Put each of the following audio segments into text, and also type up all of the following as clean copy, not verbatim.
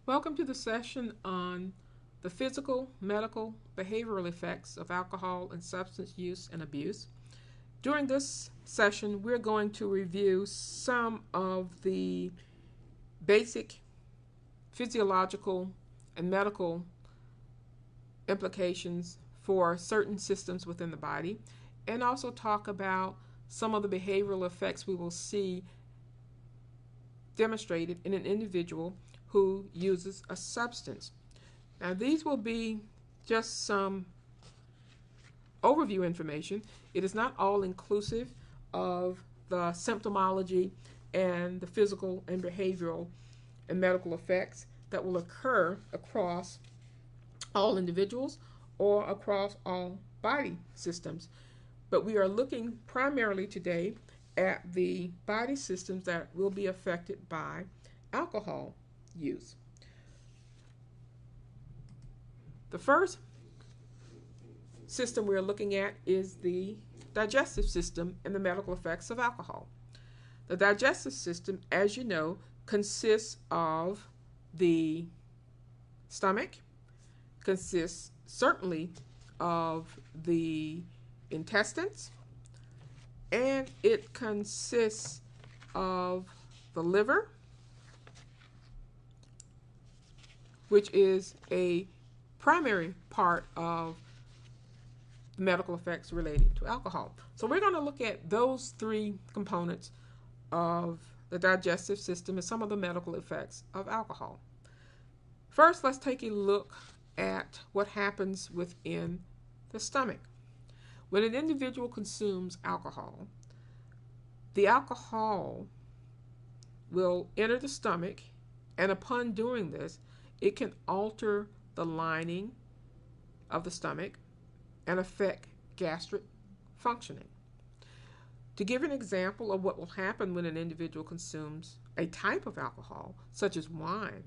Welcome to the session on the physical, medical, behavioral effects of alcohol and substance use and abuse. During this session, we're going to review some of the basic physiological and medical implications for certain systems within the body, and also talk about some of the behavioral effects we will see demonstrated in an individual who uses a substance. Now, these will be just some overview information. It is not all inclusive of the symptomology and the physical and behavioral and medical effects that will occur across all individuals or across all body systems. But we are looking primarily today at the body systems that will be affected by alcohol use. The first system we're looking at is the digestive system and the medical effects of alcohol. The digestive system, as you know, consists of the stomach, consists certainly of the intestines, and it consists of the liver, which is a primary part of the medical effects related to alcohol. So we're going to look at those three components of the digestive system and some of the medical effects of alcohol. First, let's take a look at what happens within the stomach. When an individual consumes alcohol, the alcohol will enter the stomach, and upon doing this, it can alter the lining of the stomach and affect gastric functioning. To give an example of what will happen when an individual consumes a type of alcohol, such as wine,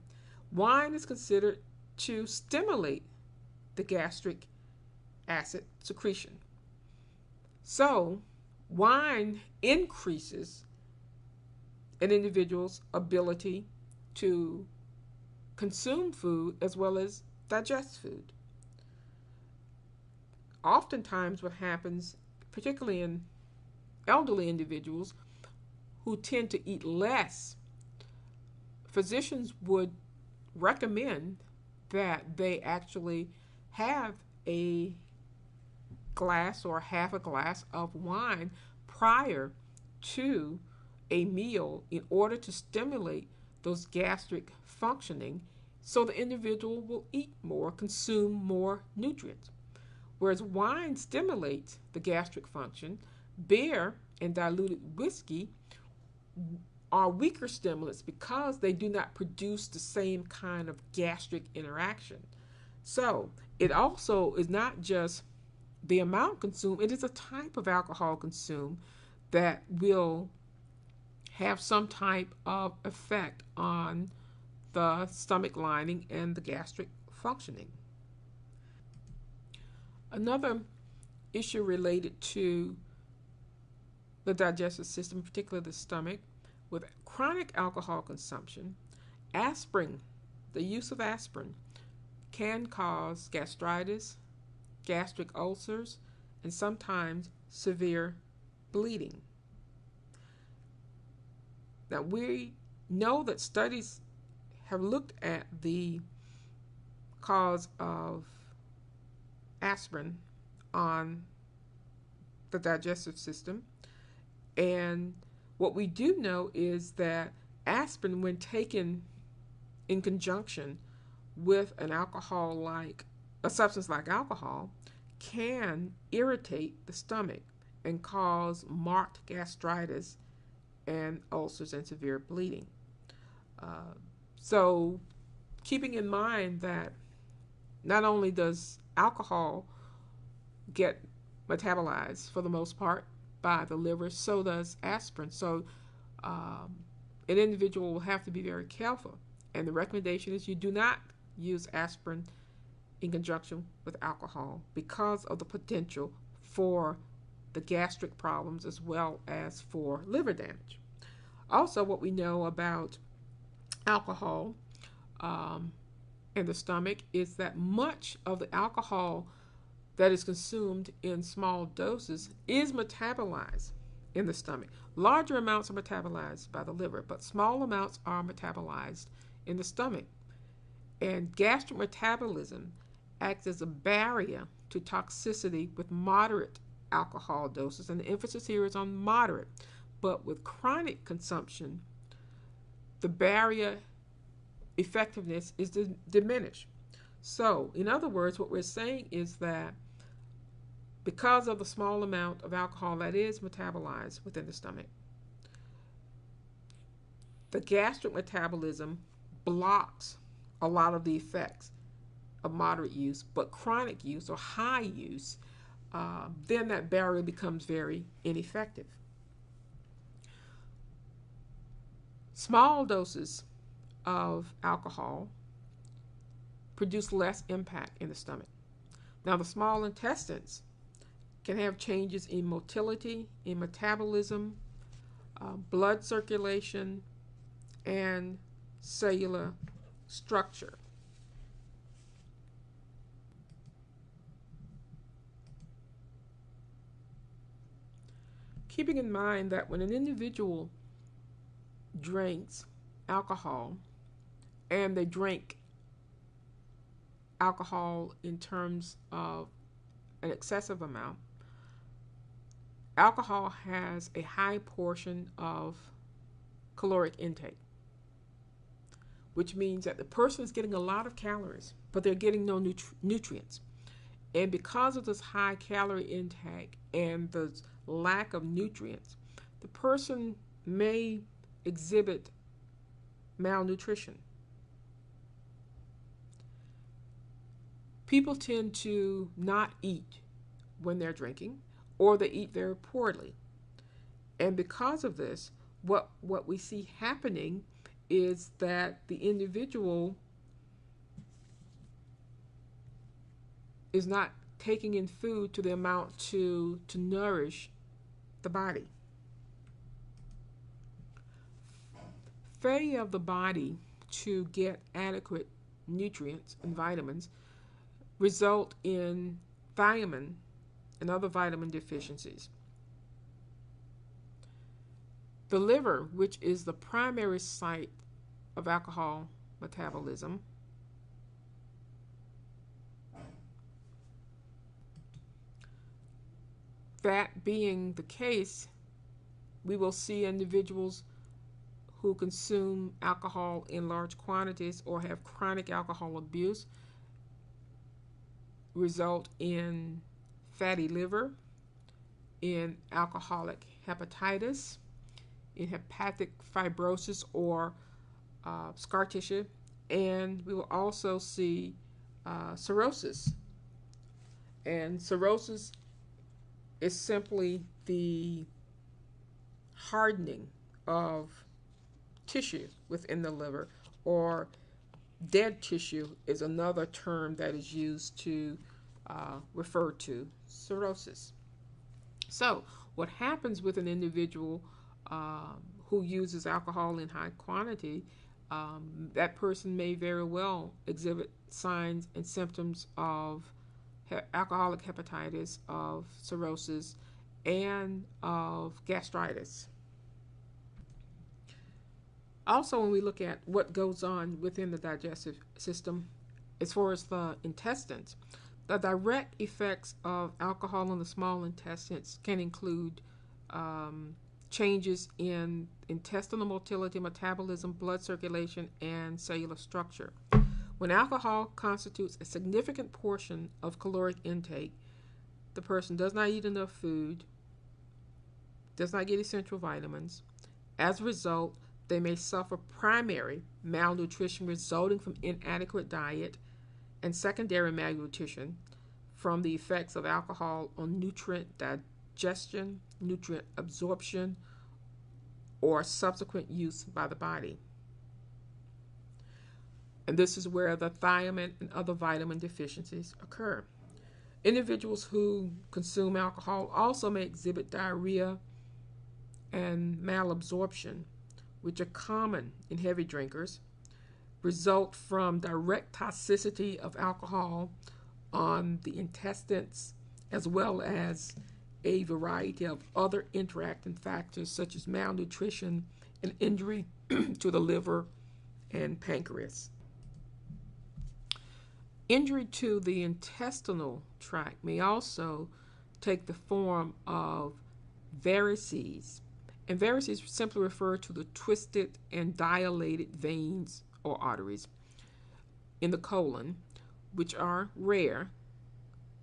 wine is considered to stimulate the gastric acid secretion. So, wine increases an individual's ability to consume food as well as digest food. Oftentimes what happens, particularly in elderly individuals who tend to eat less, physicians would recommend that they actually have a glass or half a glass of wine prior to a meal in order to stimulate those gastric functioning, so the individual will eat more, consume more nutrients. Whereas wine stimulates the gastric function, beer and diluted whiskey are weaker stimulants because they do not produce the same kind of gastric interaction. So it also is not just the amount consumed, it is a type of alcohol consumed that will have some type of effect on the stomach lining and the gastric functioning. Another issue related to the digestive system, particularly the stomach, with chronic alcohol consumption, aspirin, the use of aspirin, can cause gastritis, gastric ulcers, and sometimes severe bleeding. Now, we know that studies have looked at the cause of aspirin on the digestive system, and what we do know is that aspirin, when taken in conjunction with an alcohol like a substance like alcohol, can irritate the stomach and cause marked gastritis and ulcers and severe bleeding. So keeping in mind that not only does alcohol get metabolized for the most part by the liver, so does aspirin. So an individual will have to be very careful. And the recommendation is you do not use aspirin in conjunction with alcohol because of the potential for the gastric problems as well as for liver damage. Also, what we know about alcohol in the stomach is that much of the alcohol that is consumed in small doses is metabolized in the stomach. Larger amounts are metabolized by the liver, but small amounts are metabolized in the stomach. And gastric metabolism acts as a barrier to toxicity with moderate alcohol doses, and the emphasis here is on moderate. But with chronic consumption, the barrier effectiveness is diminished. So, in other words, what we're saying is that because of the small amount of alcohol that is metabolized within the stomach, the gastric metabolism blocks a lot of the effects of moderate use, but chronic use or high use, then that barrier becomes very ineffective. Small doses of alcohol produce less impact in the stomach. Now, the small intestines can have changes in motility, in metabolism, blood circulation, and cellular structure. Keeping in mind that when an individual drinks alcohol, and they drink alcohol in terms of an excessive amount, alcohol has a high portion of caloric intake, which means that the person is getting a lot of calories, but they're getting no nutrients. And because of this high calorie intake and the lack of nutrients, the person may exhibit malnutrition. People tend to not eat when they're drinking, or they eat very poorly. And because of this, what we see happening is that the individual is not taking in food to the amount to nourish the body. Failure of the body to get adequate nutrients and vitamins result in thiamine and other vitamin deficiencies. The liver, which is the primary site of alcohol metabolism, that being the case, we will see individuals who consume alcohol in large quantities or have chronic alcohol abuse result in fatty liver, in alcoholic hepatitis, in hepatic fibrosis or scar tissue, and we will also see cirrhosis. And cirrhosis is simply the hardening of tissue within the liver, or dead tissue is another term that is used to refer to cirrhosis. So what happens with an individual who uses alcohol in high quantity, that person may very well exhibit signs and symptoms of alcoholic hepatitis, of cirrhosis, and of gastritis. Also, when we look at what goes on within the digestive system, as far as the intestines, the direct effects of alcohol in the small intestines can include changes in intestinal motility, metabolism, blood circulation, and cellular structure. When alcohol constitutes a significant portion of caloric intake, the person does not eat enough food, does not get essential vitamins. As a result, they may suffer primary malnutrition resulting from inadequate diet, and secondary malnutrition from the effects of alcohol on nutrient digestion, nutrient absorption, or subsequent use by the body. And this is where the thiamine and other vitamin deficiencies occur. Individuals who consume alcohol also may exhibit diarrhea and malabsorption, which are common in heavy drinkers. result from direct toxicity of alcohol on the intestines, as well as a variety of other interacting factors such as malnutrition and injury to the liver and pancreas. Injury to the intestinal tract may also take the form of varices. And varices simply refer to the twisted and dilated veins or arteries in the colon, which are rare,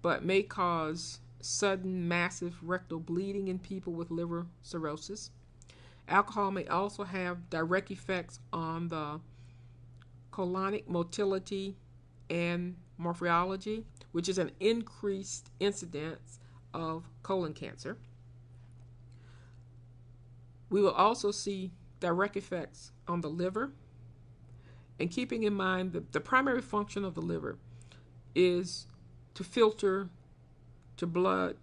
but may cause sudden massive rectal bleeding in people with liver cirrhosis. Alcohol may also have direct effects on the colonic motility and morphology, which is an increased incidence of colon cancer. We will also see direct effects on the liver, and keeping in mind that the primary function of the liver is to filter blood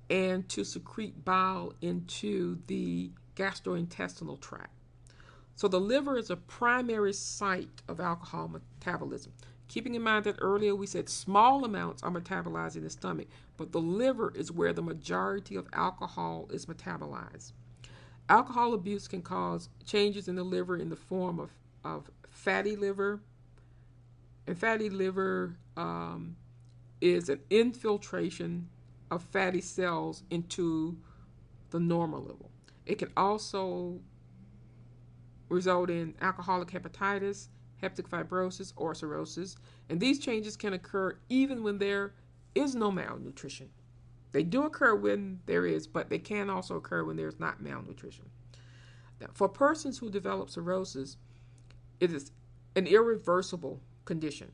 and to secrete bile into the gastrointestinal tract. So the liver is a primary site of alcohol metabolism. Keeping in mind that earlier we said small amounts are metabolized in the stomach, but the liver is where the majority of alcohol is metabolized. Alcohol abuse can cause changes in the liver in the form of fatty liver. And fatty liver is an infiltration of fatty cells into the normal liver. It can also result in alcoholic hepatitis, hepatic fibrosis, or cirrhosis. And these changes can occur even when there is no malnutrition. They do occur when there is, but they can also occur when there's not malnutrition. Now, for persons who develop cirrhosis, it is an irreversible condition.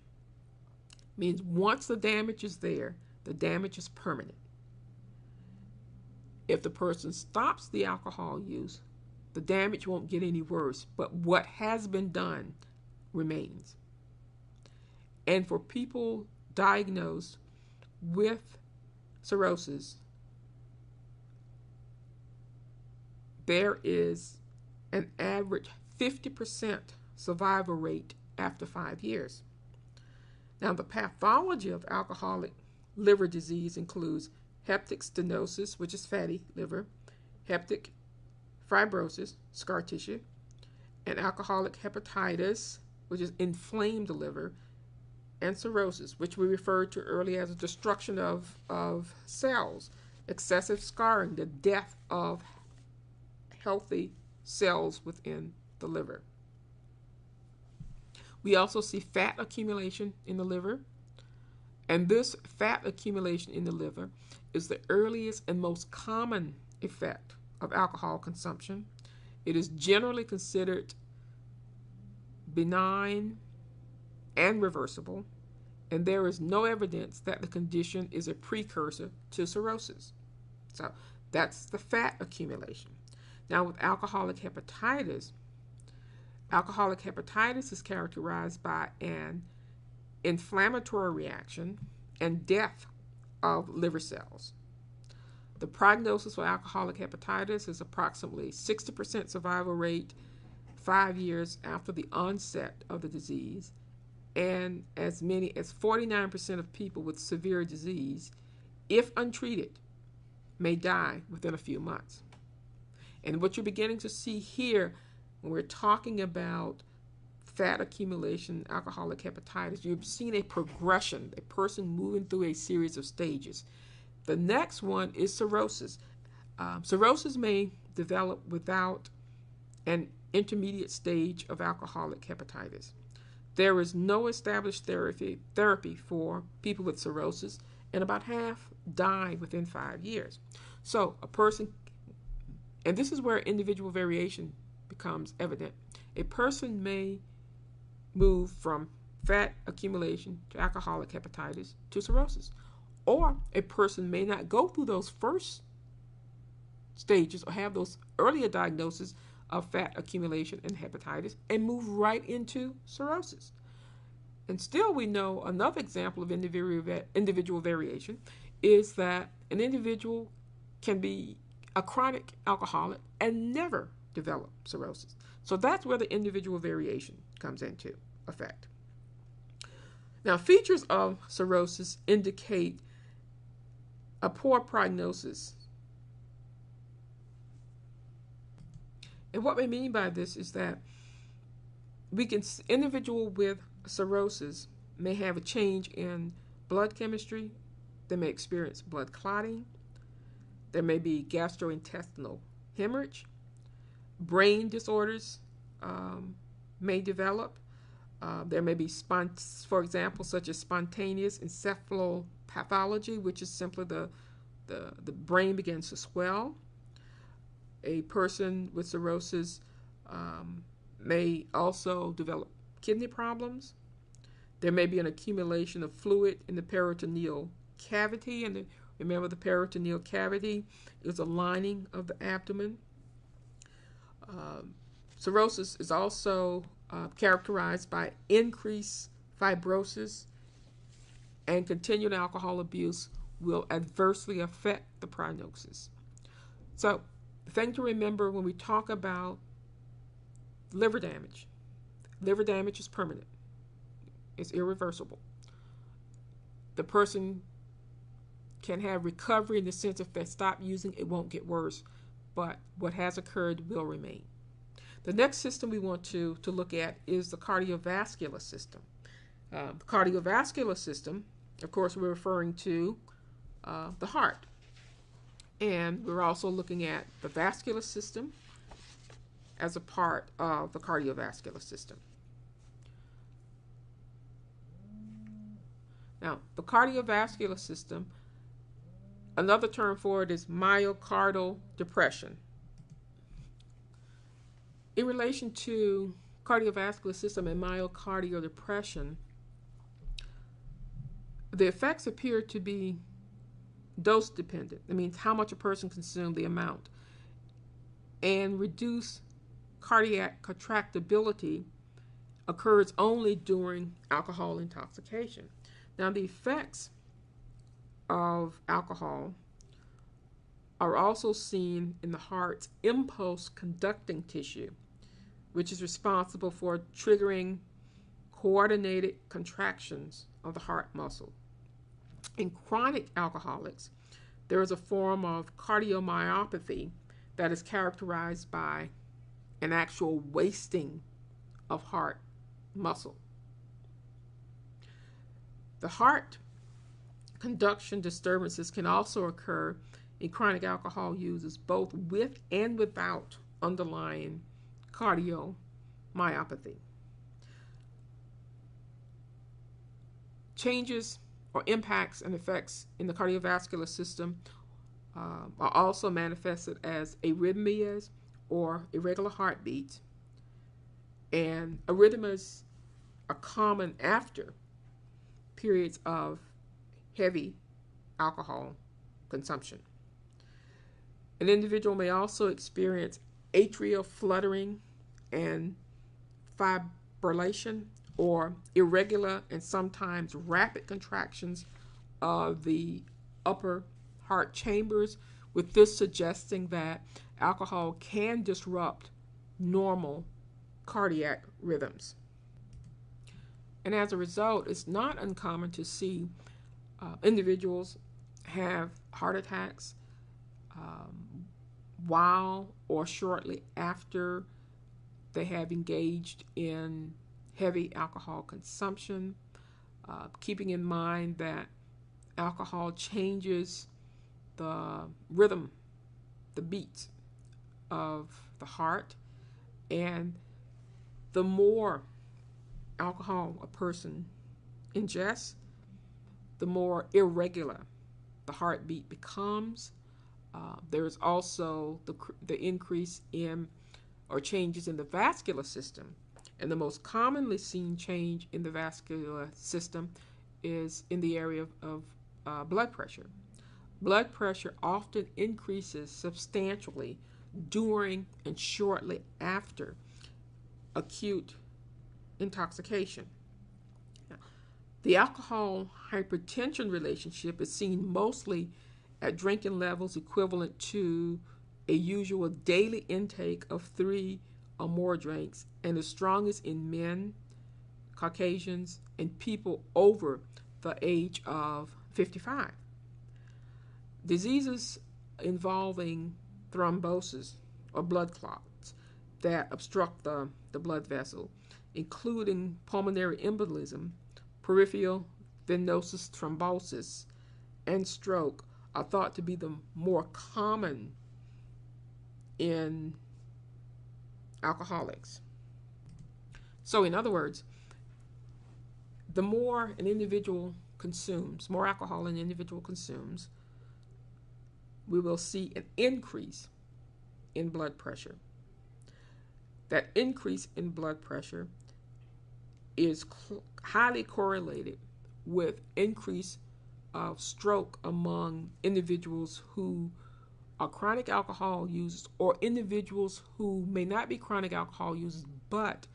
It means once the damage is there, the damage is permanent. If the person stops the alcohol use, the damage won't get any worse, but what has been done remains. And for people diagnosed with cirrhosis, there is an average 50% survival rate after 5 years. Now, the pathology of alcoholic liver disease includes hepatic stenosis, which is fatty liver, hepatic fibrosis, scar tissue, and alcoholic hepatitis, which is inflamed liver, and cirrhosis, which we referred to earlier as a destruction of cells, excessive scarring, the death of healthy cells within the liver. We also see fat accumulation in the liver, and this fat accumulation in the liver is the earliest and most common effect of alcohol consumption. It is generally considered benign and reversible, and there is no evidence that the condition is a precursor to cirrhosis. So that's the fat accumulation. Now, with alcoholic hepatitis is characterized by an inflammatory reaction and death of liver cells. The prognosis for alcoholic hepatitis is approximately 60% survival rate 5 years after the onset of the disease, and as many as 49% of people with severe disease, if untreated, may die within a few months. And what you're beginning to see here when we're talking about fat accumulation, alcoholic hepatitis, you've seen a progression, a person moving through a series of stages. The next one is cirrhosis. Cirrhosis may develop without an intermediate stage of alcoholic hepatitis. There is no established therapy for people with cirrhosis, and about half die within 5 years. So a person, and this is where individual variation becomes evident, a person may move from fat accumulation to alcoholic hepatitis to cirrhosis. Or a person may not go through those first stages or have those earlier diagnoses of fat accumulation and hepatitis and move right into cirrhosis. And still we know another example of individual variation is that an individual can be a chronic alcoholic and never develop cirrhosis. So that's where the individual variation comes into effect. Now, features of cirrhosis indicate a poor prognosis. And what we mean by this is that individual with cirrhosis may have a change in blood chemistry. They may experience blood clotting. There may be gastrointestinal hemorrhage. Brain disorders may develop. There may be, for example, such as spontaneous encephalopathology, which is simply the brain begins to swell. A person with cirrhosis may also develop kidney problems. There may be an accumulation of fluid in the peritoneal cavity, and remember, the peritoneal cavity is a lining of the abdomen. Cirrhosis is also characterized by increased fibrosis, and continued alcohol abuse will adversely affect the prognosis. So, the thing to remember when we talk about liver damage is permanent. It's irreversible. The person can have recovery in the sense if they stop using, it won't get worse, but what has occurred will remain. The next system we want to look at is the cardiovascular system. The cardiovascular system, of course, we're referring to the heart. And we're also looking at the vascular system as a part of the cardiovascular system. Now, the cardiovascular system, another term for it is myocardial depression. In relation to cardiovascular system and myocardial depression, the effects appear to be dose dependent. That means how much a person consumes, the amount. And reduced cardiac contractibility occurs only during alcohol intoxication. Now, the effects of alcohol are also seen in the heart's impulse conducting tissue, which is responsible for triggering coordinated contractions of the heart muscle. In chronic alcoholics, there is a form of cardiomyopathy that is characterized by an actual wasting of heart muscle. The heart conduction disturbances can also occur in chronic alcohol users, both with and without underlying cardiomyopathy. Changes or impacts and effects in the cardiovascular system are also manifested as arrhythmias or irregular heartbeats. And arrhythmias are common after periods of heavy alcohol consumption. An individual may also experience atrial fluttering and fibrillation, or irregular and sometimes rapid contractions of the upper heart chambers, with this suggesting that alcohol can disrupt normal cardiac rhythms. And as a result, it's not uncommon to see individuals have heart attacks while or shortly after they have engaged in heavy alcohol consumption, keeping in mind that alcohol changes the rhythm, the beats of the heart, and the more alcohol a person ingests, the more irregular the heartbeat becomes. There's also the increase in or changes in the vascular system. And the most commonly seen change in the vascular system is in the area of blood pressure. Blood pressure often increases substantially during and shortly after acute intoxication. Now, the alcohol hypertension relationship is seen mostly at drinking levels equivalent to a usual daily intake of 3 or more drinks, and the strongest in men, Caucasians, and people over the age of 55. Diseases involving thrombosis or blood clots that obstruct the blood vessel, including pulmonary embolism, peripheral venosus thrombosis, and stroke, are thought to be the more common in alcoholics. So in other words, the more an individual consumes, more alcohol an individual consumes, we will see an increase in blood pressure. That increase in blood pressure is highly correlated with increase of stroke among individuals who are chronic alcohol users, or individuals who may not be chronic alcohol users but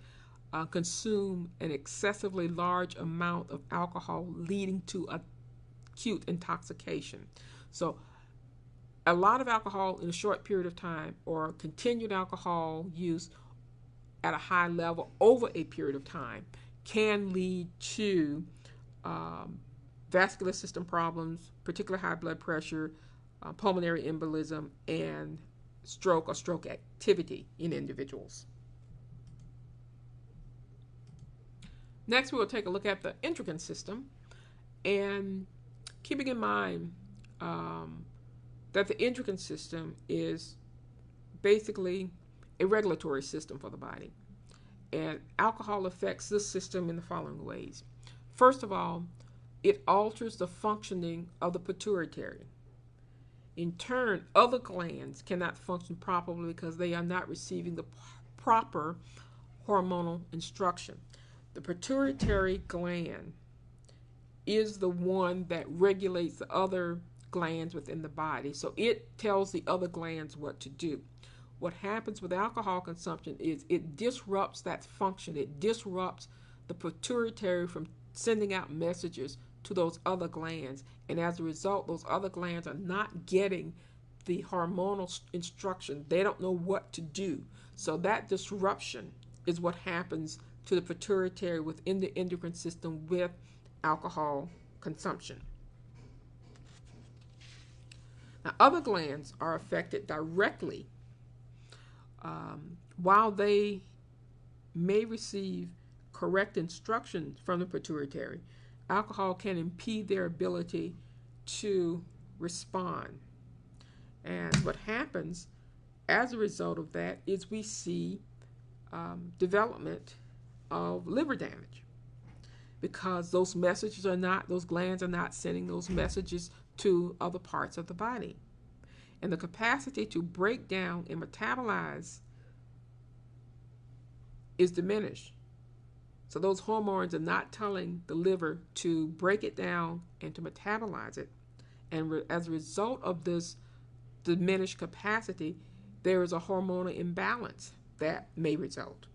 consume an excessively large amount of alcohol, leading to acute intoxication. So a lot of alcohol in a short period of time, or continued alcohol use at a high level over a period of time, can lead to vascular system problems, particularly high blood pressure, pulmonary embolism, and stroke or stroke activity in individuals. Next, we will take a look at the endocrine system, and keeping in mind that the endocrine system is basically a regulatory system for the body. And alcohol affects this system in the following ways. First of all, it alters the functioning of the pituitary. In turn, other glands cannot function properly because they are not receiving the proper hormonal instruction. The pituitary gland is the one that regulates the other glands within the body, so it tells the other glands what to do. What happens with alcohol consumption is it disrupts that function. It disrupts the pituitary from sending out messages to those other glands, and as a result, those other glands are not getting the hormonal instruction. They don't know what to do. So that disruption is what happens to the pituitary within the endocrine system with alcohol consumption. Now, other glands are affected directly. While they may receive correct instructions from the pituitary, alcohol can impede their ability to respond. And what happens as a result of that is we see development of liver damage, because those glands are not sending those messages to other parts of the body. And the capacity to break down and metabolize is diminished. So those hormones are not telling the liver to break it down and to metabolize it. And as a result of this diminished capacity, there is a hormonal imbalance that may result.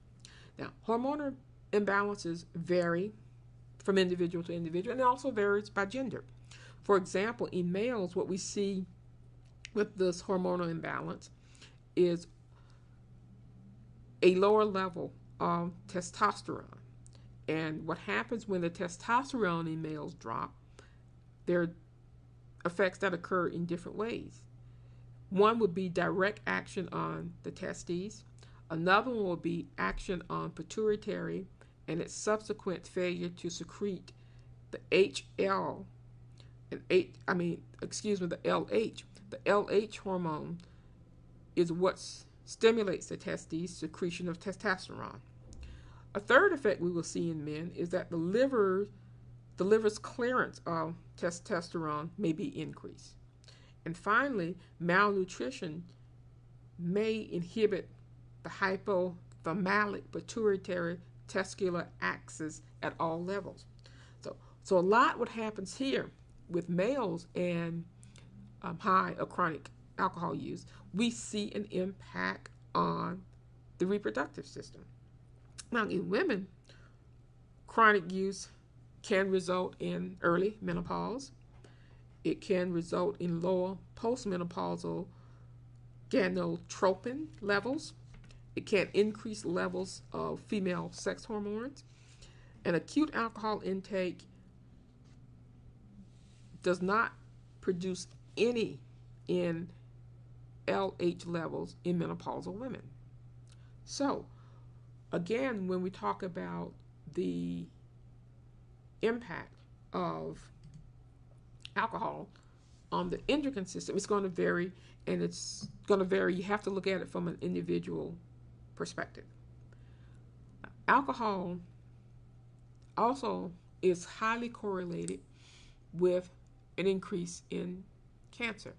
Now, hormonal imbalances vary from individual to individual, and it also varies by gender. For example, in males, what we see with this hormonal imbalance is a lower level of testosterone. And what happens when the testosterone in males drop, there are effects that occur in different ways. One would be direct action on the testes. Another one will be action on pituitary and its subsequent failure to secrete the LH. The LH hormone is what stimulates the testes secretion of testosterone. A third effect we will see in men is that the liver's clearance of testosterone may be increased. And finally, malnutrition may inhibit the hypothalamic pituitary testicular axis at all levels. So a lot what happens here with males and high or chronic alcohol use, we see an impact on the reproductive system. Now, in women, chronic use can result in early menopause. It can result in lower postmenopausal gonadotropin levels. It can increase levels of female sex hormones. And acute alcohol intake does not produce any in LH levels in menopausal women. So, again, when we talk about the impact of alcohol on the endocrine system, it's going to vary, and it's going to vary. You have to look at it from an individual perspective. Alcohol also is highly correlated with an increase in cancer.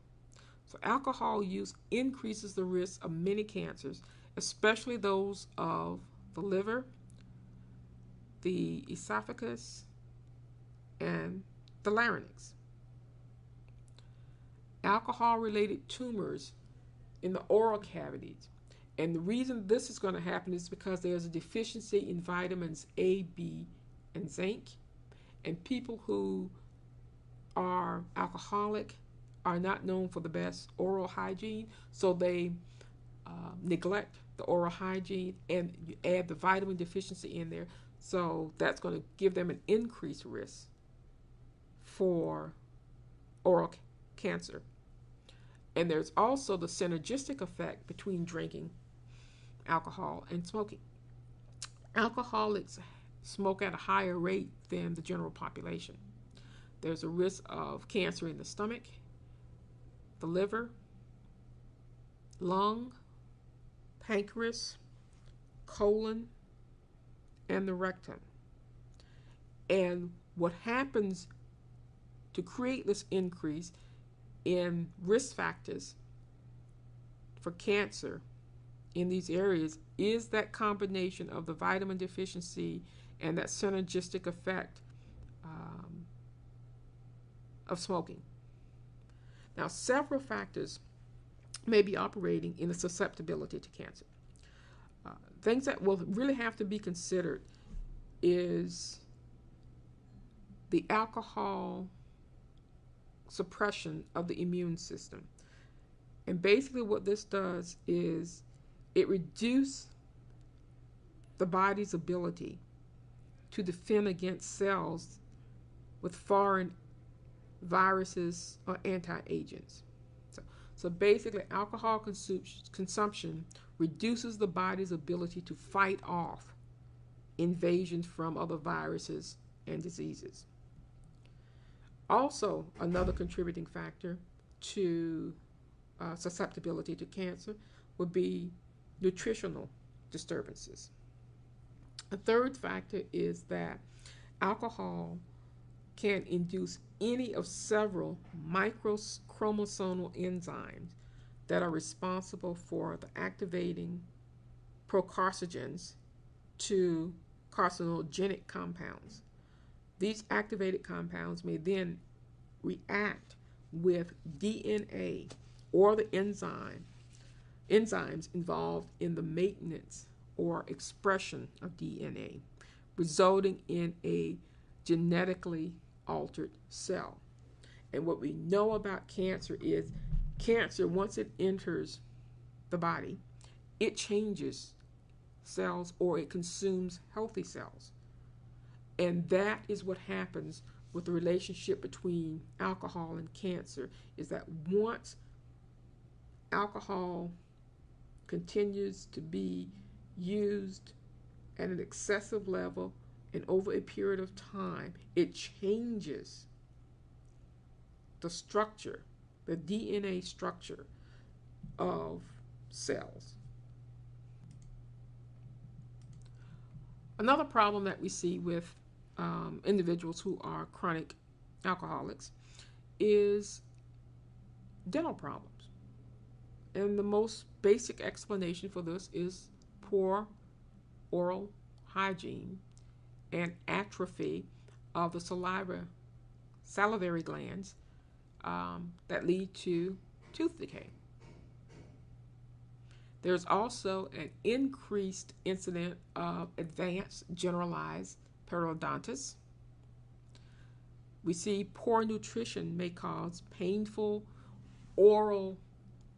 So alcohol use increases the risk of many cancers, especially those of the liver, the esophagus, and the larynx. Alcohol-related tumors in the oral cavities. And the reason this is going to happen is because there's a deficiency in vitamins A, B, and zinc. And people who are alcoholic are not known for the best oral hygiene, so they neglect the oral hygiene, and you add the vitamin deficiency in there, so that's going to give them an increased risk for oral cancer. And there's also the synergistic effect between drinking alcohol and smoking. Alcoholics smoke at a higher rate than the general population. There's a risk of cancer in the stomach, the liver, lung, pancreas, colon, and the rectum. And what happens to create this increase in risk factors for cancer in these areas is that combination of the vitamin deficiency and that synergistic effect of smoking. Now, several factors may be operating in the susceptibility to cancer. Things that will really have to be considered is the alcohol suppression of the immune system. And basically what this does is it reduces the body's ability to defend against cells with foreign viruses or anti-agents. So basically, alcohol consumption reduces the body's ability to fight off invasions from other viruses and diseases. Also, another contributing factor to susceptibility to cancer would be nutritional disturbances. A third factor is that alcohol can induce any of several microchromosomal enzymes that are responsible for the activating procarcinogens to carcinogenic compounds. These activated compounds may then react with DNA or the enzymes involved in the maintenance or expression of DNA, resulting in a genetically altered cell. And what we know about cancer is cancer, once it enters the body, it changes cells or it consumes healthy cells. And that is what happens with the relationship between alcohol and cancer, is that once alcohol continues to be used at an excessive level and over a period of time, it changes the structure, the DNA structure of cells. Another problem that we see with individuals who are chronic alcoholics is dental problems. And the most basic explanation for this is poor oral hygiene and atrophy of the salivary glands that lead to tooth decay. There's also an increased incidence of advanced generalized periodontitis. We see poor nutrition may cause painful oral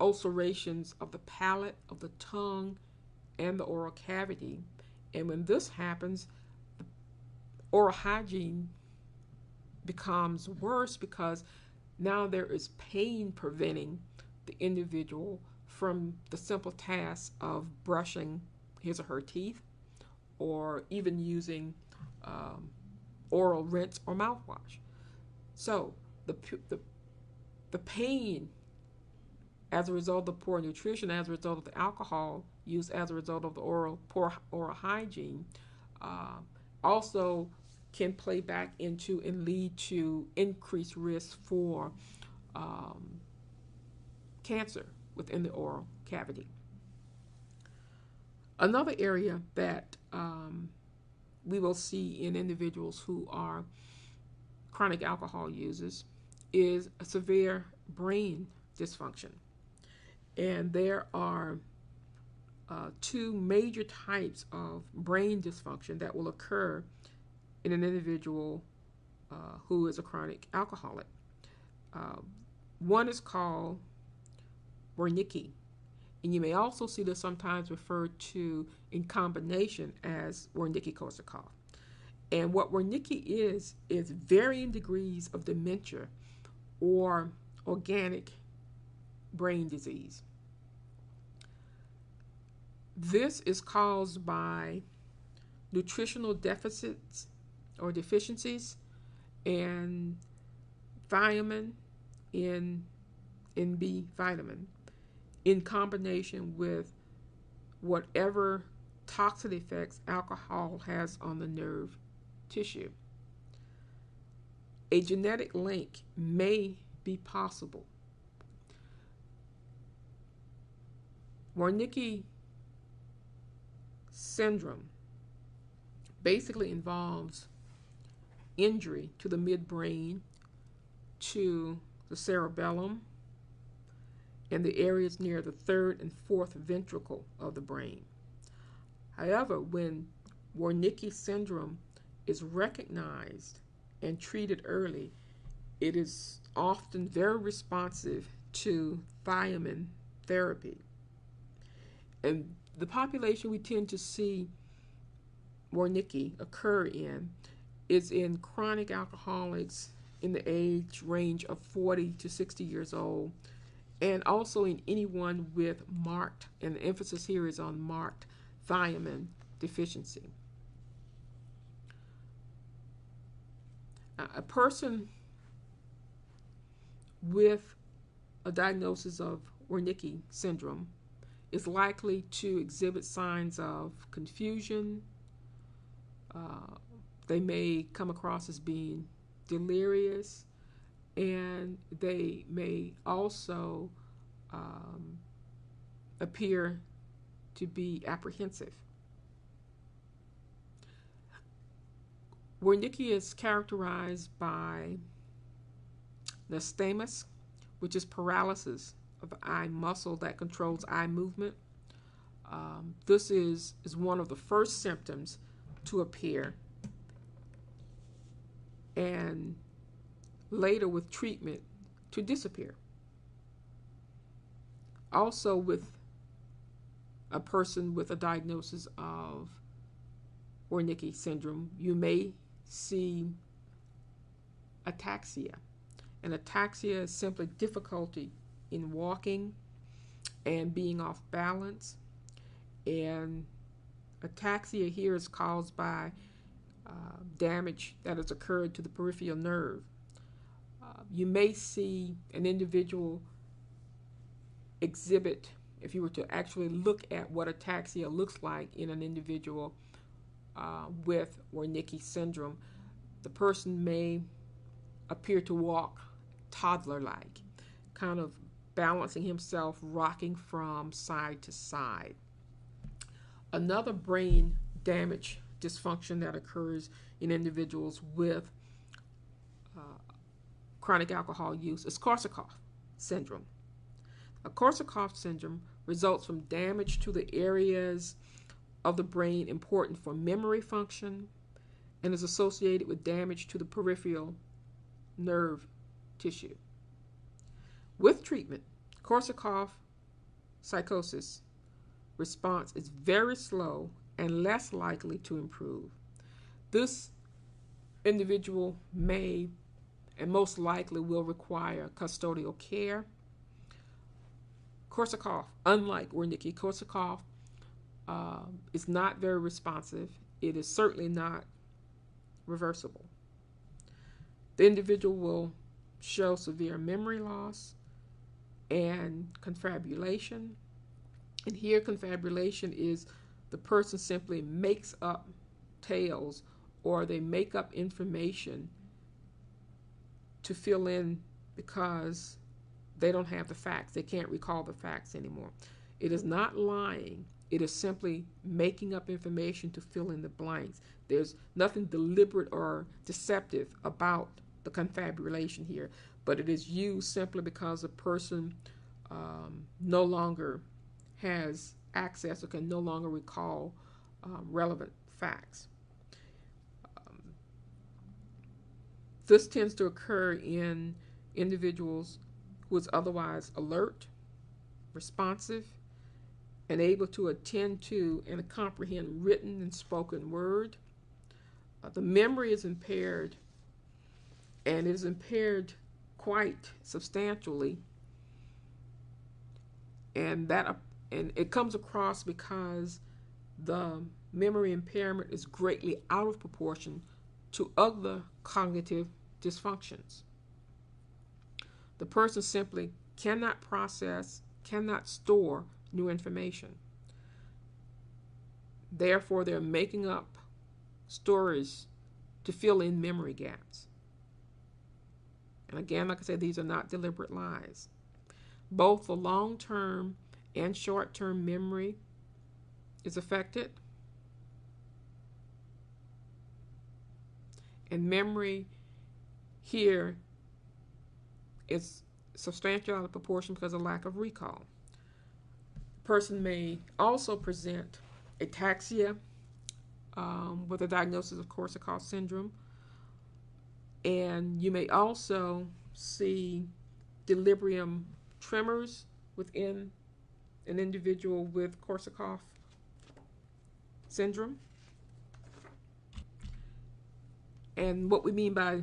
ulcerations of the palate, of the tongue, and the oral cavity. And when this happens, the oral hygiene becomes worse because now there is pain preventing the individual from the simple task of brushing his or her teeth or even using oral rinse or mouthwash. So the pain as a result of the poor nutrition, as a result of the alcohol use, as a result of the poor oral hygiene, also can play back into and lead to increased risk for cancer within the oral cavity. Another area that we will see in individuals who are chronic alcohol users is a severe brain dysfunction. And there are two major types of brain dysfunction that will occur in an individual who is a chronic alcoholic. One is called Wernicke, and you may also see this sometimes referred to in combination as Wernicke-Korsakoff. And what Wernicke is varying degrees of dementia or organic brain disease. This is caused by nutritional deficits or deficiencies and thiamine in B vitamin in combination with whatever toxic effects alcohol has on the nerve tissue. A genetic link may be possible. Wernicke syndrome basically involves injury to the midbrain, to the cerebellum, and the areas near the third and fourth ventricle of the brain. However, when Wernicke syndrome is recognized and treated early, it is often very responsive to thiamine therapy. And the population we tend to see Wernicke occur in is in chronic alcoholics in the age range of 40 to 60 years old, and also in anyone with marked, and the emphasis here is on marked, thiamine deficiency. A person with a diagnosis of Wernicke syndrome is likely to exhibit signs of confusion. They may come across as being delirious, and they may also appear to be apprehensive. Wernicke is characterized by nystagmus, which is paralysis of the eye muscle that controls eye movement. This is one of the first symptoms to appear, and later with treatment to disappear. Also, with a person with a diagnosis of Wernicke syndrome, you may see ataxia. And ataxia is simply difficulty in walking and being off balance. And ataxia here is caused by damage that has occurred to the peripheral nerve. You may see an individual exhibit, if you were to actually look at what ataxia looks like in an individual with Wernicke syndrome, the person may appear to walk toddler-like, kind of balancing himself, rocking from side to side. Another brain damage dysfunction that occurs in individuals with chronic alcohol use is Korsakoff syndrome. Korsakoff syndrome results from damage to the areas of the brain important for memory function and is associated with damage to the peripheral nerve tissue. With treatment, Korsakoff psychosis response is very slow and less likely to improve. This individual may and most likely will require custodial care. Korsakoff, unlike Wernicke-Korsakoff, is not very responsive. It is certainly not reversible. The individual will show severe memory loss and confabulation. And here, confabulation is the person simply makes up tales, or they make up information to fill in because they don't have the facts. They can't recall the facts anymore. It is not lying. It is simply making up information to fill in the blanks. There's nothing deliberate or deceptive about the confabulation here, but it is used simply because the person no longer has access or can no longer recall relevant facts. This tends to occur in individuals who is otherwise alert, responsive, and able to attend to and comprehend written and spoken word. The memory is impaired, and it is impaired quite substantially, and it comes across because the memory impairment is greatly out of proportion to other cognitive dysfunctions. The person simply cannot process, cannot store new information. Therefore, they're making up stories to fill in memory gaps. And again, like I said, these are not deliberate lies. Both the long-term and short-term memory is affected. And memory here is substantially out of proportion because of lack of recall. The person may also present ataxia with a diagnosis of Korsakoff syndrome. And you may also see delirium tremors within an individual with Korsakoff syndrome. And what we mean by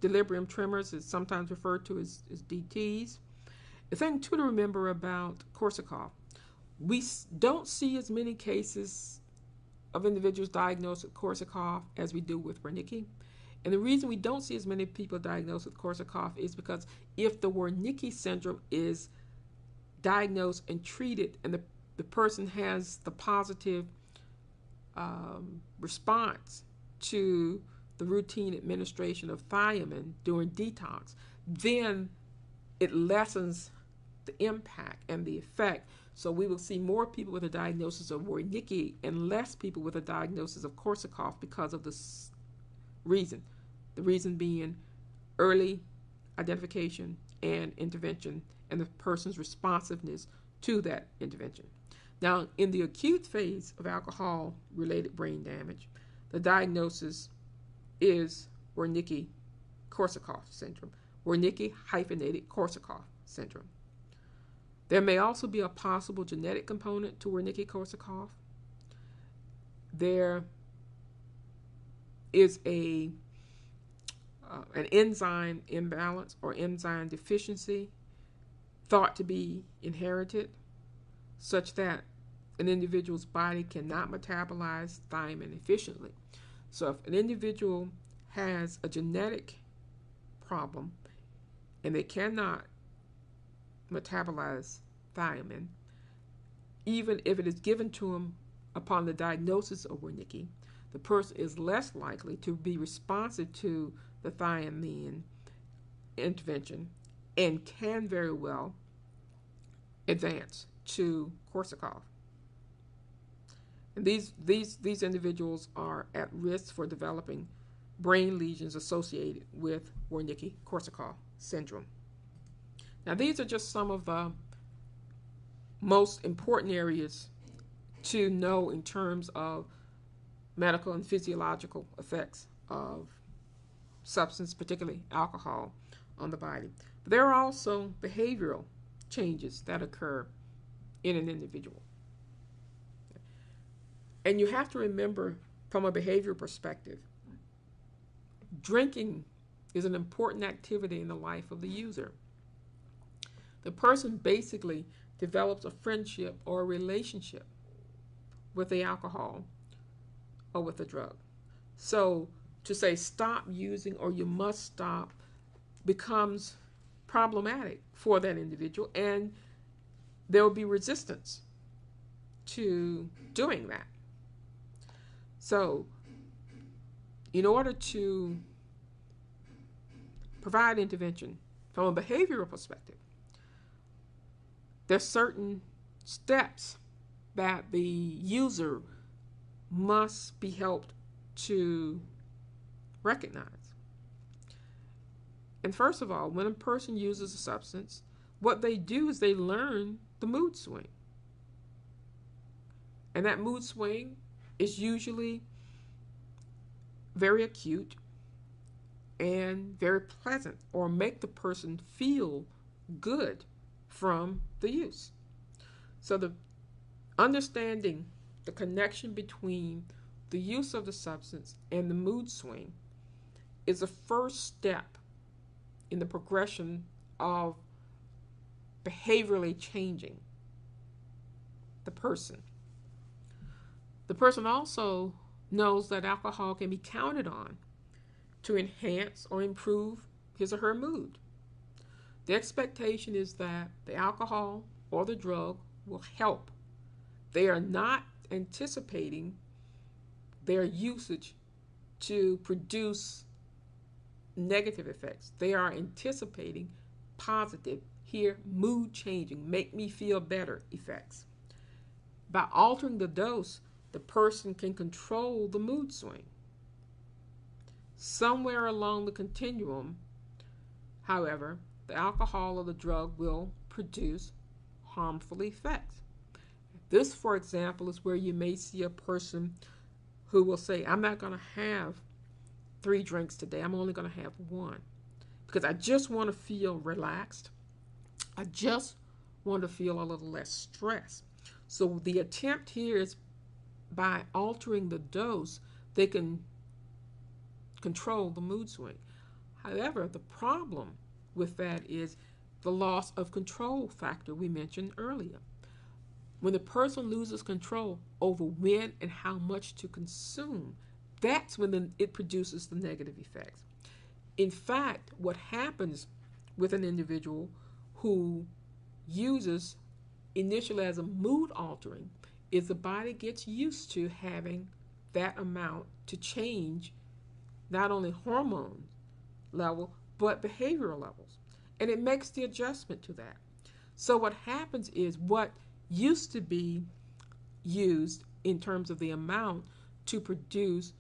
delirium tremors is sometimes referred to as DTs. The thing too to remember about Korsakoff, we don't see as many cases of individuals diagnosed with Korsakoff as we do with Wernicke. And the reason we don't see as many people diagnosed with Korsakoff is because if the Wernicke syndrome is diagnosed and treated, and the person has the positive response to the routine administration of thiamine during detox, then it lessens the impact and the effect. So we will see more people with a diagnosis of Wernicke and less people with a diagnosis of Korsakoff because of this reason. The reason being early identification and intervention and the person's responsiveness to that intervention. Now, in the acute phase of alcohol-related brain damage, the diagnosis is Wernicke-Korsakoff syndrome, Wernicke-Korsakoff syndrome. There may also be a possible genetic component to Wernicke-Korsakoff. There is an enzyme imbalance or enzyme deficiency thought to be inherited, such that an individual's body cannot metabolize thiamine efficiently. So if an individual has a genetic problem and they cannot metabolize thiamine, even if it is given to them upon the diagnosis of Wernicke, the person is less likely to be responsive to the thiamine intervention and can very well advance to Korsakoff. And these individuals are at risk for developing brain lesions associated with Wernicke-Korsakoff syndrome. Now, these are just some of the most important areas to know in terms of medical and physiological effects of substance, particularly alcohol, on the body. But there are also behavioral changes that occur in an individual. And you have to remember, from a behavioral perspective, drinking is an important activity in the life of the user. The person basically develops a friendship or a relationship with the alcohol or with the drug. So to say stop using or you must stop becomes problematic for that individual, and there will be resistance to doing that. So in order to provide intervention from a behavioral perspective, there's certain steps that the user must be helped to recognize. And first of all, when a person uses a substance, what they do is they learn the mood swing. And that mood swing is usually very acute and very pleasant, or make the person feel good from the use. So the understanding the connection between the use of the substance and the mood swing is the first step in the progression of behaviorally changing the person. The person also knows that alcohol can be counted on to enhance or improve his or her mood. The expectation is that the alcohol or the drug will help. They are not anticipating their usage to produce negative effects. They are anticipating positive, here, mood changing, make me feel better effects. By altering the dose, the person can control the mood swing. Somewhere along the continuum, however, the alcohol or the drug will produce harmful effects. This, for example, is where you may see a person who will say, I'm not going to have 3 drinks today. I'm only going to have 1 because I just want to feel relaxed. I just want to feel a little less stress. So the attempt here is, by altering the dose, they can control the mood swing. However, the problem with that is the loss of control factor we mentioned earlier. When the person loses control over when and how much to consume, that's when it produces the negative effects. In fact, what happens with an individual who uses initially as a mood altering is the body gets used to having that amount to change not only hormone level, but behavioral levels. And it makes the adjustment to that. So what happens is what used to be used in terms of the amount to produce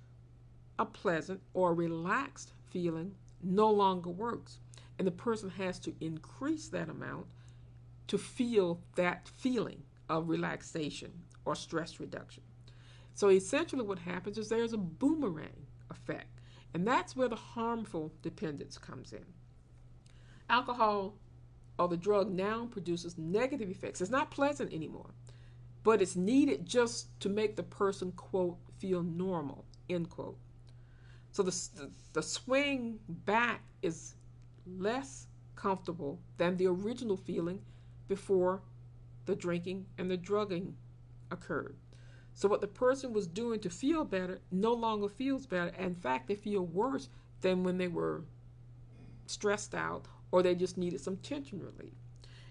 a pleasant or relaxed feeling no longer works. And the person has to increase that amount to feel that feeling of relaxation or stress reduction. So essentially what happens is there's a boomerang effect. And that's where the harmful dependence comes in. Alcohol or the drug now produces negative effects. It's not pleasant anymore, but it's needed just to make the person, quote, feel normal, end quote. So the swing back is less comfortable than the original feeling before the drinking and the drugging occurred. So what the person was doing to feel better no longer feels better. In fact, they feel worse than when they were stressed out or they just needed some tension relief.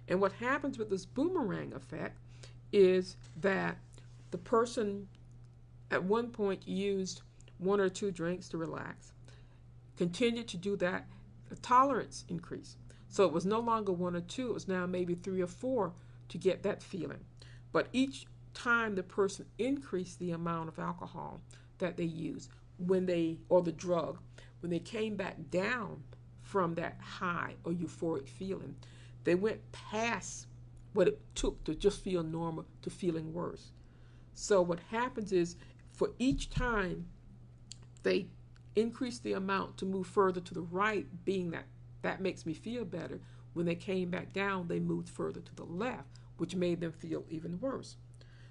And what happens with this boomerang effect is that the person at one point used 1 or 2 drinks to relax, continued to do that, the tolerance increased. So it was no longer 1 or 2, it was now maybe 3 or 4 to get that feeling. But each time the person increased the amount of alcohol that they used or the drug, when they came back down from that high or euphoric feeling, they went past what it took to just feel normal to feeling worse. So what happens is, for each time they increase the amount to move further to the right, being that makes me feel better, when they came back down, they moved further to the left, which made them feel even worse.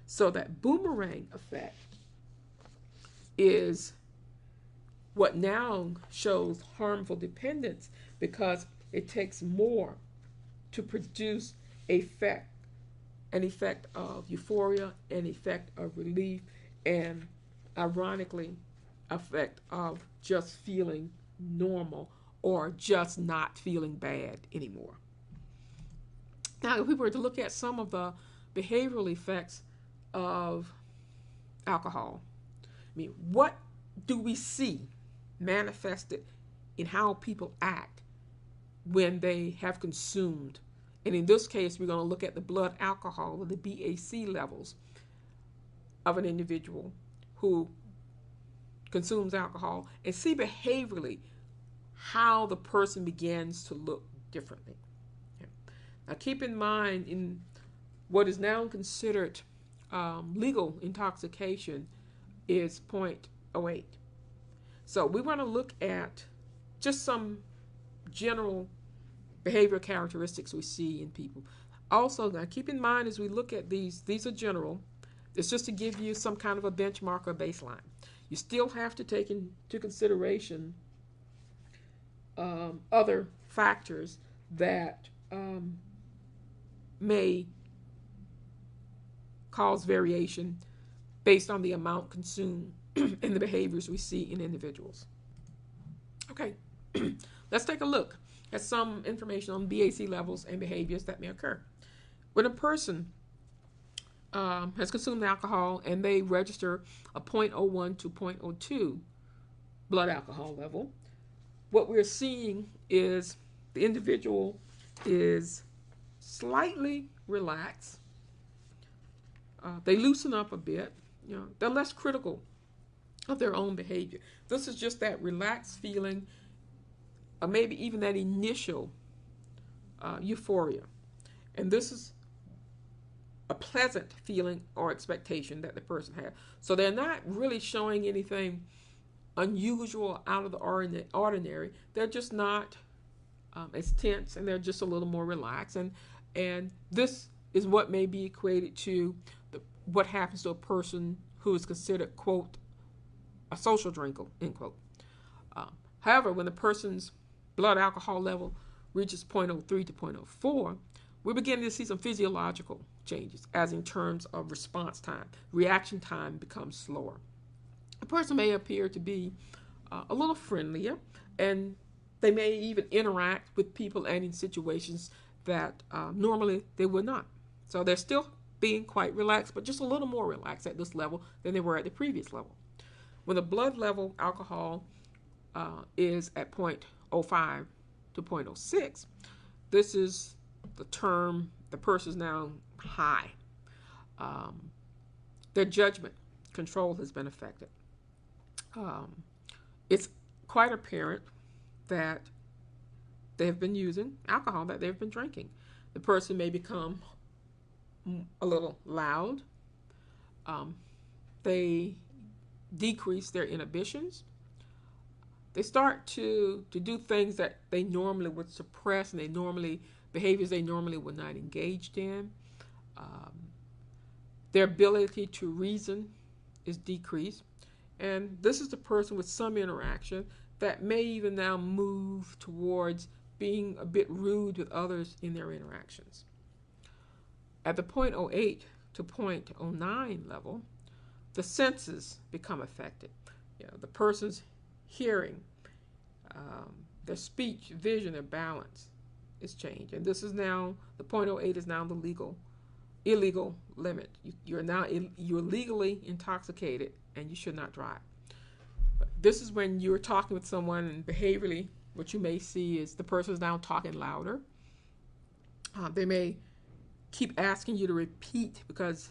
So that boomerang effect is what now shows harmful dependence, because it takes more to produce an effect of euphoria, an effect of relief, and ironically, effect of just feeling normal or just not feeling bad anymore. Now, if we were to look at some of the behavioral effects of alcohol, I mean, what do we see manifested in how people act when they have consumed? And in this case, we're going to look at the blood alcohol, or the BAC levels of an individual who consumes alcohol, and see behaviorally how the person begins to look differently. Okay. Now, keep in mind, in what is now considered legal intoxication is 0.08. So we want to look at just some general behavioral characteristics we see in people. Also, now keep in mind as we look at these are general. It's just to give you some kind of a benchmark or baseline. You still have to take into consideration other factors that may cause variation based on the amount consumed and the behaviors we see in individuals. Okay, let's take a look at some information on BAC levels and behaviors that may occur. When a person has consumed alcohol and they register a 0.01 to 0.02 blood alcohol level, what we're seeing is the individual is slightly relaxed. They loosen up a bit. They're less critical of their own behavior. This is just that relaxed feeling, or maybe even that initial euphoria. And this is a pleasant feeling or expectation that the person has. So they're not really showing anything unusual, out of the ordinary. They're just not as tense, and they're just a little more relaxed. And this is what may be equated to what happens to a person who is considered, quote, a social drinker, end quote. However, when the person's blood alcohol level reaches 0.03 to 0.04, we're beginning to see some physiological changes, as in terms of response time. Reaction time becomes slower. A person may appear to be a little friendlier, and they may even interact with people and in situations that normally they would not. So they're still being quite relaxed, but just a little more relaxed at this level than they were at the previous level. When the blood level alcohol is at 0.05 to 0.06, this is the term the person is now high. Their judgment control has been affected. It's quite apparent that they've been using alcohol, that they've been drinking. The person may become a little loud. They decrease their inhibitions. They start to do things that they normally would suppress, and behaviors they normally would not engage in. Their ability to reason is decreased. And this is the person with some interaction that may even now move towards being a bit rude with others in their interactions. At the 0.08 to 0.09 level, the senses become affected. The person's hearing, their speech, vision, their balance is changed. And this is now, the 0.08 is now the illegal limit. You're legally intoxicated, and you should not drive. But this is when you're talking with someone, and behaviorally, what you may see is the person is now talking louder. They may keep asking you to repeat because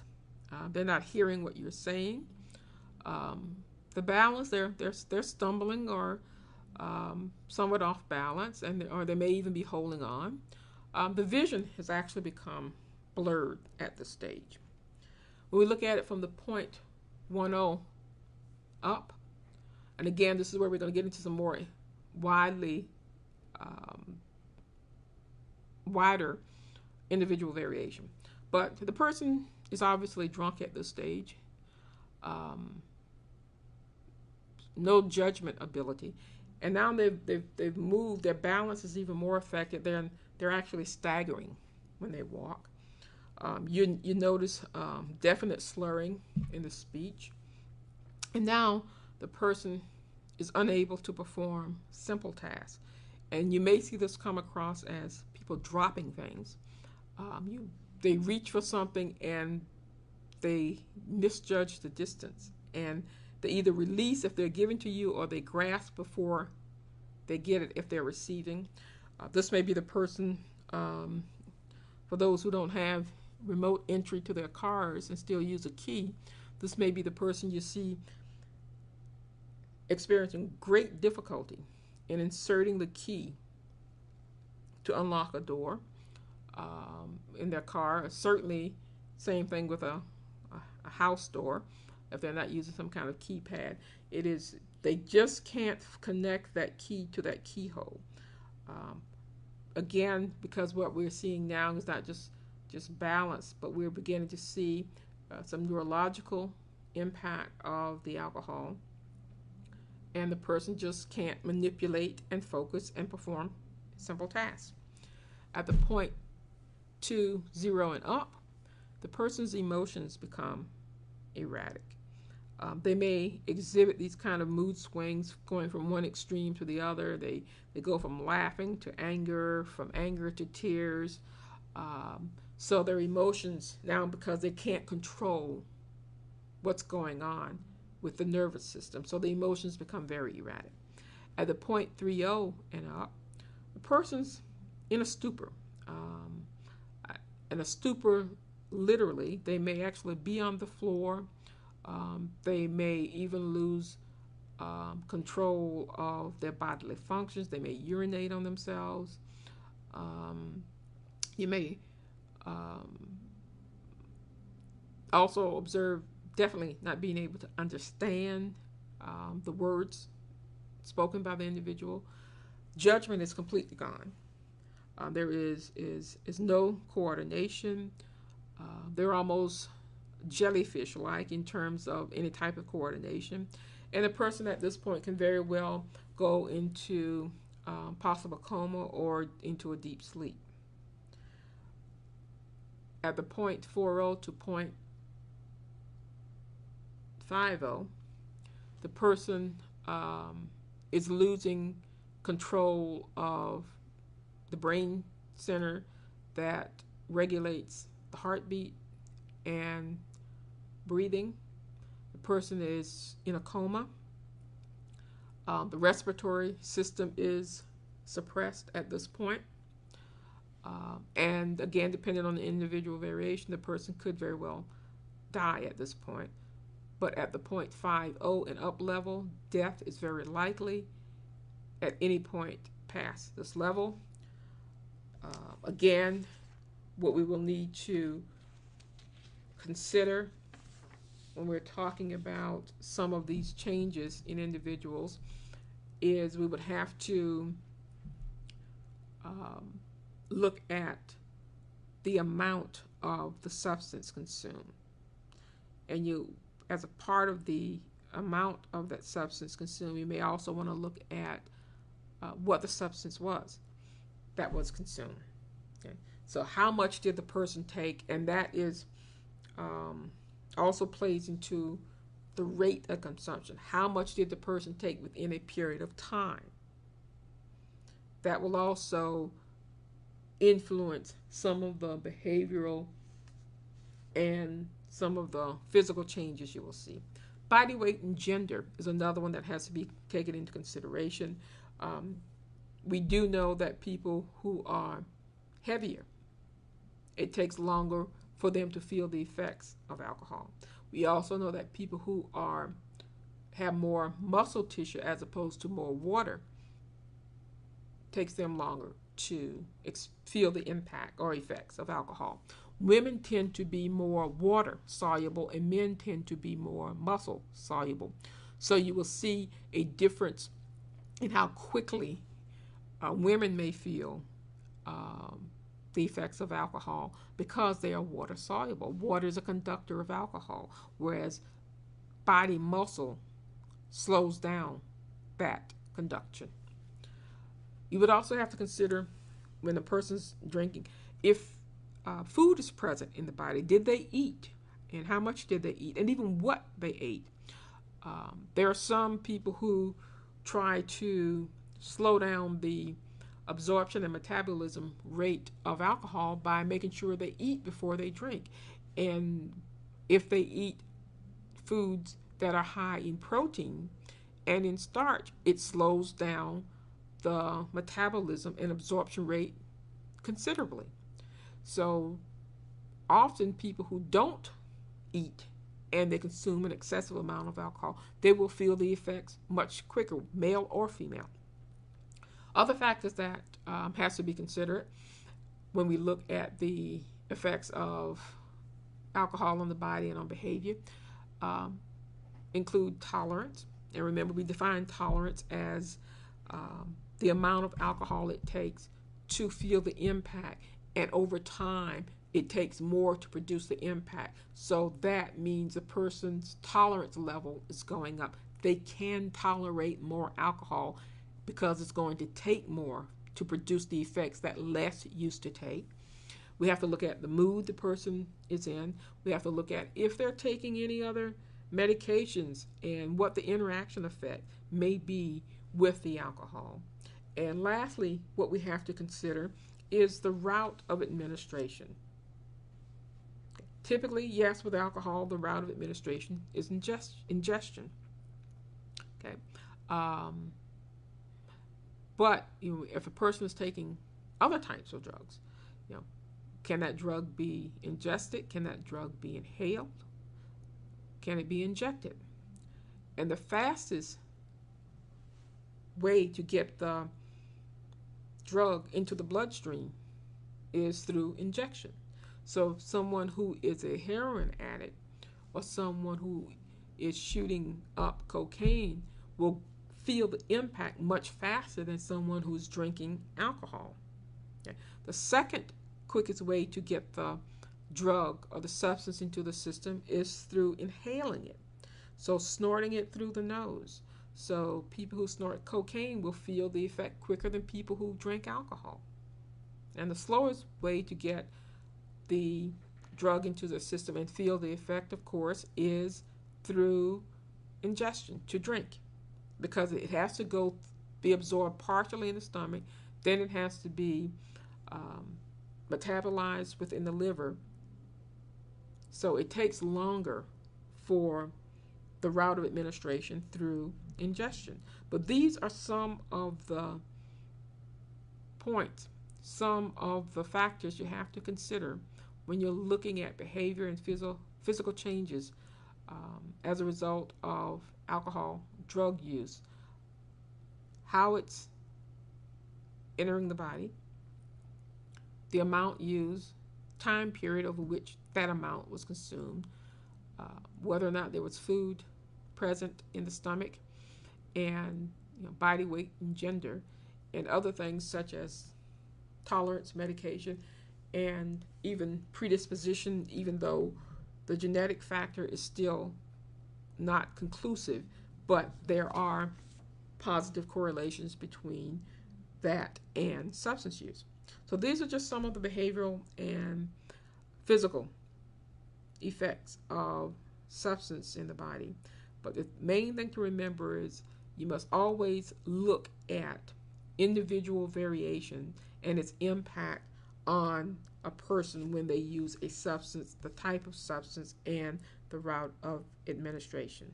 they're not hearing what you're saying. The balance, they're stumbling or somewhat off balance, or they may even be holding on. The vision has actually become blurred at this stage. When we look at it from the 0.10 up, and again, this is where we're going to get into some more widely wider individual variation. But the person is obviously drunk at this stage. No judgment ability, and now they've moved. Their balance is even more affected. They're actually staggering when they walk. You notice definite slurring in the speech, and now the person is unable to perform simple tasks. And you may see this come across as people dropping things. They reach for something and they misjudge the distance, and they either release if they're given to you, or they grasp before they get it if they're receiving. This may be the person, for those who don't have remote entry to their cars and still use a key, this may be the person you see experiencing great difficulty in inserting the key to unlock a door in their car. Certainly, same thing with a house door. If they're not using some kind of keypad, they just can't connect that key to that keyhole. Again, because what we're seeing now is not just balance, but we're beginning to see some neurological impact of the alcohol, and the person just can't manipulate and focus and perform simple tasks. At the point 2, 0 and up, the person's emotions become erratic. They may exhibit these kind of mood swings going from one extreme to the other. They go from laughing to anger, from anger to tears. So their emotions now, because they can't control what's going on with the nervous system, so the emotions become very erratic. At the point 3-0 and up, the person's in a stupor. In a stupor, literally, they may actually be on the floor. They may even lose control of their bodily functions. They may urinate on themselves. You may also observe definitely not being able to understand the words spoken by the individual. Judgment is completely gone. There is no coordination. They're almost jellyfish-like in terms of any type of coordination. And a person at this point can very well go into possible coma or into a deep sleep. At the point 4-0 to point 5-0, the person is losing control of the brain center that regulates the heartbeat and breathing. The person is in a coma. The respiratory system is suppressed at this point. And again, depending on the individual variation, the person could very well die at this point. But at the point 5-0 and up level, death is very likely at any point past this level. Again, what we will need to consider when we're talking about some of these changes in individuals is we would have to look at the amount of the substance consumed. And you, as a part of the amount of that substance consumed, you may also want to look at what the substance was that was consumed. Okay? So how much did the person take? And that is also plays into the rate of consumption. How much did the person take within a period of time? That will also influence some of the behavioral and some of the physical changes you will see. Body weight and gender is another one that has to be taken into consideration. We do know that people who are heavier, it takes longer for them to feel the effects of alcohol. We also know that people who have more muscle tissue as opposed to more water, takes them longer to feel the impact or effects of alcohol. Women tend to be more water soluble and men tend to be more muscle soluble. So you will see a difference in how quickly women may feel the effects of alcohol because they are water soluble. Water is a conductor of alcohol, whereas body muscle slows down that conduction. You would also have to consider when a person's drinking, if food is present in the body, did they eat? And how much did they eat? And even what they ate. There are some people who try to slow down the absorption and metabolism rate of alcohol by making sure they eat before they drink. And if they eat foods that are high in protein and in starch, it slows down the metabolism and absorption rate considerably. So often people who don't eat and they consume an excessive amount of alcohol, they will feel the effects much quicker, male or female. Other factors that has to be considered when we look at the effects of alcohol on the body and on behavior include tolerance. And remember, we define tolerance as the amount of alcohol it takes to feel the impact, and over time it takes more to produce the impact. So that means a person's tolerance level is going up. They can tolerate more alcohol because it's going to take more to produce the effects that less used to take. We have to look at the mood the person is in. We have to look at if they're taking any other medications and what the interaction effect may be with the alcohol. And lastly, what we have to consider is the route of administration. Typically, yes, with alcohol, the route of administration is ingestion. Okay, but if a person is taking other types of drugs, can that drug be ingested? Can that drug be inhaled? Can it be injected? And the fastest way to get the drug into the bloodstream is through injection. So someone who is a heroin addict or someone who is shooting up cocaine will feel the impact much faster than someone who's drinking alcohol. Okay. The second quickest way to get the drug or the substance into the system is through inhaling it. So snorting it through the nose. So people who snort cocaine will feel the effect quicker than people who drink alcohol. And the slowest way to get the drug into the system and feel the effect, of course, is through ingestion, to drink, because it has to be absorbed partially in the stomach, then it has to be metabolized within the liver. So it takes longer for the route of administration through ingestion. But these are some of the points, some of the factors you have to consider when you're looking at behavior and physical changes as a result of alcohol drug use, how it's entering the body, the amount used, time period over which that amount was consumed, whether or not there was food present in the stomach, and body weight and gender, and other things such as tolerance, medication, and even predisposition, even though the genetic factor is still not conclusive, but there are positive correlations between that and substance use. So these are just some of the behavioral and physical effects of substance in the body. But the main thing to remember is you must always look at individual variation and its impact on a person when they use a substance, the type of substance, and the route of administration.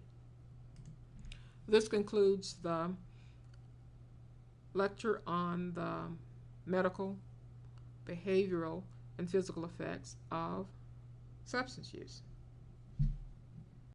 This concludes the lecture on the medical, behavioral, and physical effects of substance use.